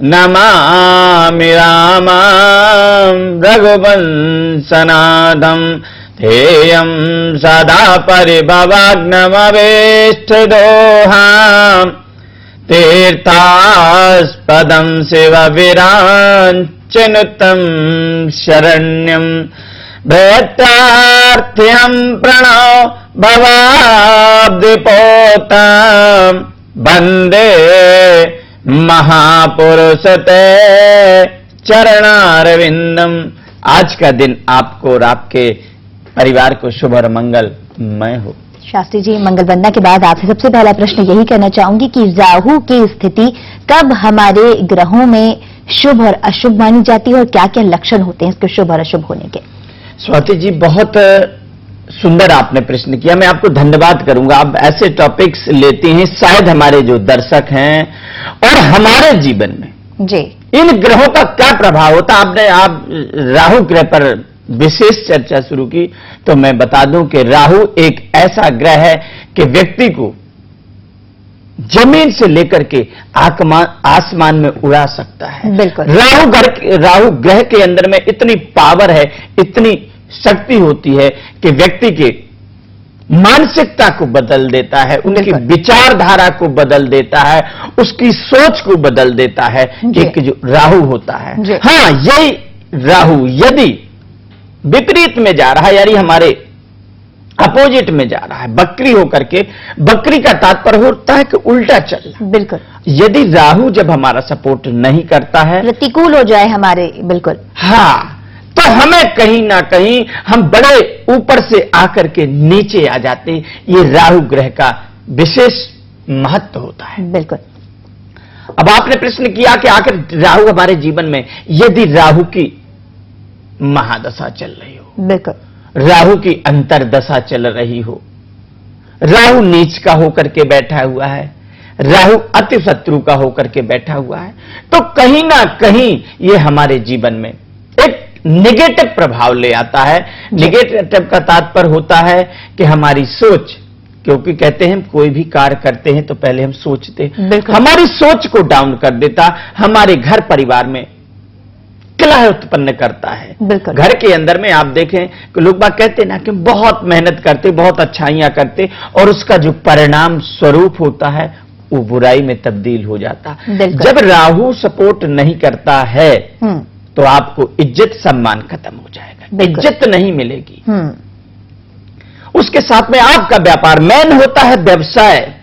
नमामि रामं रघुवंशनाथं ध्येयं सदा परिभवाग्नमवेष्टिदोहाम् तीर्थास्पदं शिवविराञ्चिनुतं शरण्यं भृत्यार्थिहं प्रणो भवाब्धिपोतां वन्दे महापुरुष ते चरणारविंदम। आज का दिन आपको और आपके परिवार को शुभ और मंगलमय हो। शास्त्री जी, मंगल वंदना के बाद आपसे सबसे पहला प्रश्न यही करना चाहूंगी कि राहु की स्थिति कब हमारे ग्रहों में शुभ और अशुभ मानी जाती है और क्या क्या लक्षण होते हैं इसके शुभ और अशुभ होने के? स्वाति जी, बहुत सुंदर आपने प्रश्न किया, मैं आपको धन्यवाद करूंगा। आप ऐसे टॉपिक्स लेते हैं, शायद हमारे जो दर्शक हैं और हमारे जीवन में जी इन ग्रहों का क्या प्रभाव होता। आप राहु ग्रह पर विशेष चर्चा शुरू की, तो मैं बता दूं कि राहु एक ऐसा ग्रह है कि व्यक्ति को जमीन से लेकर के आसमान में उड़ा सकता है। बिल्कुल। राहु ग्रह के अंदर में इतनी पावर है, इतनी शक्ति होती है कि व्यक्ति के मानसिकता को बदल देता है, उनकी विचारधारा को बदल देता है, उसकी सोच को बदल देता है। एक जो राहु होता है, हाँ, यही राहु यदि विपरीत में जा रहा है, यानी हमारे अपोजिट में जा रहा है, बकरी होकर के, बकरी का तात्पर्य होता है कि उल्टा चलना। बिल्कुल। यदि राहु जब हमारा सपोर्ट नहीं करता है, प्रतिकूल हो जाए हमारे, बिल्कुल, हाँ, तो हमें कहीं ना कहीं हम बड़े ऊपर से आकर के नीचे आ जाते। ये राहु ग्रह का विशेष महत्व होता है। बिल्कुल। अब आपने प्रश्न किया कि आखिर राहु हमारे जीवन में, यदि राहु की महादशा चल रही हो, बिल्कुल, राहु की अंतरदशा चल रही हो, राहु नीच का होकर के बैठा हुआ है, राहु अति शत्रु का होकर के बैठा हुआ है, तो कहीं ना कहीं ये हमारे जीवन में एक निगेटिव प्रभाव ले आता है। निगेटिव का तात्पर्य होता है कि हमारी सोच, क्योंकि कहते हैं कोई भी कार्य करते हैं तो पहले हम सोचते, हमारी सोच को डाउन कर देता, हमारे घर परिवार में कलह उत्पन्न करता है। घर के अंदर में आप देखें कि लोग बात कहते हैं ना कि बहुत मेहनत करते, बहुत अच्छाइयां करते, और उसका जो परिणाम स्वरूप होता है वो बुराई में तब्दील हो जाता। जब राहु सपोर्ट नहीं करता है तो आपको इज्जत सम्मान खत्म हो जाएगा, इज्जत नहीं मिलेगी। उसके साथ में आपका व्यापार, मेन होता है व्यवसाय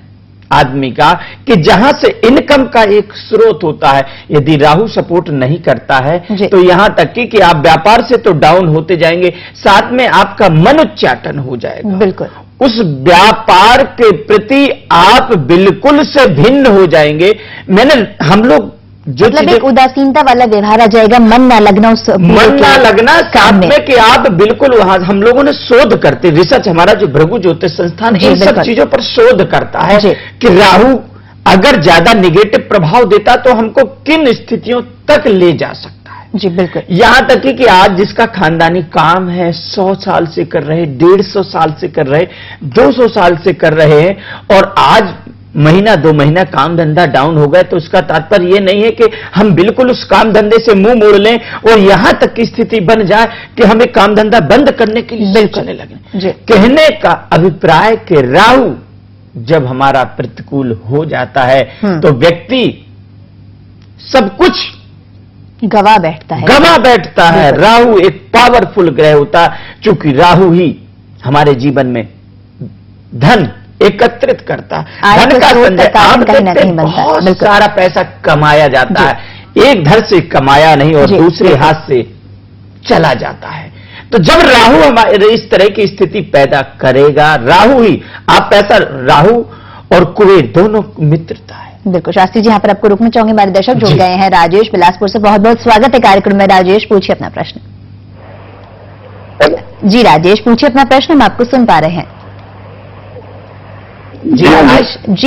आदमी का, कि जहां से इनकम का एक स्रोत होता है। यदि राहु सपोर्ट नहीं करता है तो यहां तक कि आप व्यापार से तो डाउन होते जाएंगे, साथ में आपका मन उच्चाटन हो जाएगा। बिल्कुल। उस व्यापार के प्रति आप बिल्कुल से भिन्न हो जाएंगे। हम लोग जो मतलब एक उदासीनता वाला व्यवहार आ जाएगा, मन ना लगना, मन ना लगना, साथ में कि आप बिल्कुल वहां, हम लोगों ने शोध करते, रिसर्च, हमारा जो भृगु ज्योतिष संस्थान इन सब चीजों पर शोध करता है कि राहु अगर ज्यादा निगेटिव प्रभाव देता तो हमको किन स्थितियों तक ले जा सकता है। जी बिल्कुल। यहां तक कि आज जिसका खानदानी काम है, 100 साल से कर रहे, 150 साल से कर रहे, 200 साल से कर रहे हैं, और आज महीना 2 महीना काम धंधा डाउन हो गया, तो उसका तात्पर्य यह नहीं है कि हम बिल्कुल उस काम धंधे से मुंह मोड़ लें और यहां तक की स्थिति बन जाए कि हमें काम धंधा बंद करने के लिए सोचने लगे। कहने का अभिप्राय कि राहु जब हमारा प्रतिकूल हो जाता है तो व्यक्ति सब कुछ गवा बैठता है। राहु एक पावरफुल ग्रह होता है, चूंकि राहु ही हमारे जीवन में धन एकत्रित करता है। धन का संचय, आप देखते हैं बहुत सारा पैसा कमाया जाता है, एक धड़ से कमाया नहीं और दूसरे हाथ से चला जाता है। तो जब राहु हमारे इस तरह की स्थिति पैदा करेगा, राहु ही आप पैसा, राहु और कुबेर दोनों मित्रता है। बिल्कुल। शास्त्री जी, यहाँ पर आपको रुकना चाहूंगे, हमारे दर्शक जुड़ गए हैं। राजेश बिलासपुर से, बहुत बहुत स्वागत है कार्यक्रम में। राजेश, पूछिए अपना प्रश्न। जी राजेश, पूछिए अपना प्रश्न, हम आपको सुन पा रहे हैं। जी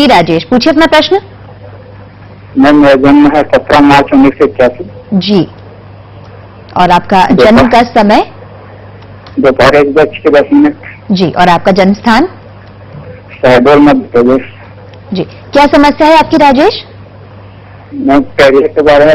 राजेश, पूछिए अपना प्रश्न। मेरा जन्म है 17 मार्च 1981। जी, और आपका जन्म का समय? दोपहर 1:10 जी, और आपका जन्म स्थान? शहडोल, मध्य प्रदेश। जी, क्या समस्या है आपकी राजेश? मैं कैरियर के बारे में